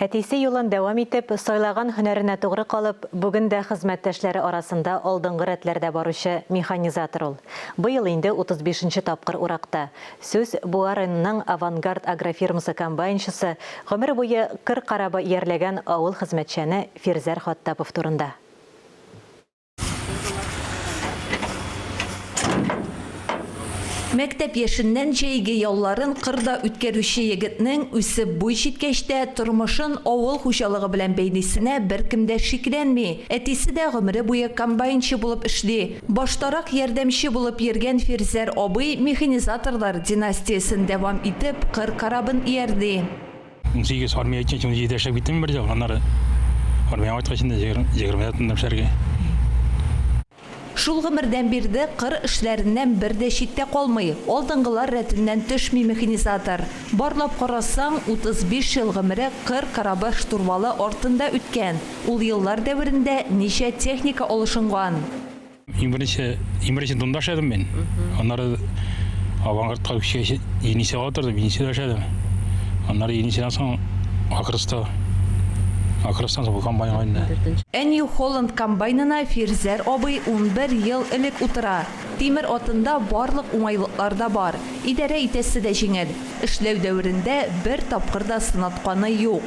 Әтисе юлын дәвам итеп, сайлаган һөнәренә тугры калып, бүген дә хезмәттәшләре арасында алдынгы рәтләрдә баручы механизатор ул. Быел инде 35-нче тапкыр уракта. Сүз Буа районының Авангард агрофирмасы комбайнчысы, гомер буе кыр карабы иярләгән авыл хезмәтчәне Фирзәр Хаттапов турында. Мәктәп яшеннән җәйге ялларын кырда үткәрүче егетнең үсеп буй җиткәчтә тормышын авыл хуҗалыгы белән бәйлисенә беркем дә шикләнми. Әтисе дә гомере буе комбайнчы булып эшли. Баштарак ярдәмче булып йөргән Фирзәр абый механизаторлар династиясын дәвам итеп кыр карабын иярде. 18 армия ичен җитәшеп киттем бер ел, аннары армия айткачында 20 эшләргә. Шул гомердән бирде кыр эшләреннән бер дә читтә калмый. Алдынгылар рәтеннән төшми механизатор. Барлап карасаң, 35 ел гомере кыр карабы штурвалы артында үткән. Ул еллар дәверендә ничә техника алышынган. Имбирче донда эшләдем мен. Аннары Авангардка күчкәч Енисейга утырдым, Енисейдә эшләдем. Аннары Енисейдән соң Акрыстан соң комбайнга индем. New Holland комбайнына Фирзәр абый 11 ел элек утыра. Тимер атында барлык уңайлыклар да бар. Идарә итәсе дә җиңел. Эшләү дәверендә бер тапкыр да сынатканы юк.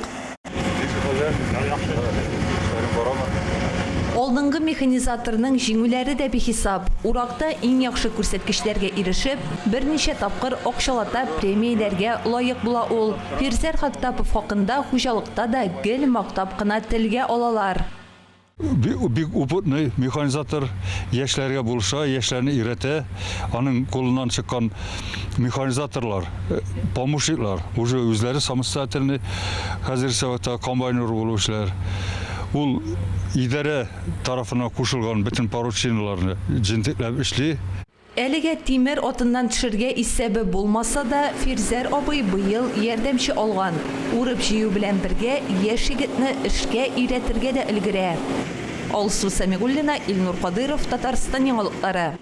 Алдынгы механизаторның җиңүләре дә бихисап. Уракта иң яхшы күрсәткечләргә ирешеп, берничә тапкыр акчалата премияләргә лаек була ул. Фирзәр Хаттапов хакында хуҗалыкта да гел мактап кына телгә алалар. Бик опытный механизатор, яшьләргә булыша, яшьләрне өйрәтә. Аның кулыннан чыккан механизаторлар, помощниклар, уже үзләре самостоятельный хәзер комбайнер булучылар. Ул идарә тарафына кушылган бөтен порученияларны җентекләп эшли. Әлегә тимер атыннан төшергә исәбе булмаса да, Фирзәр абый быел ярдәмче алган. Урып җыю белән бергә яшь егетне эшкә өйрәтергә дә өлгерә. Алсу Самигуллина, Илнур Кадыров, Татарстан яңалыклары.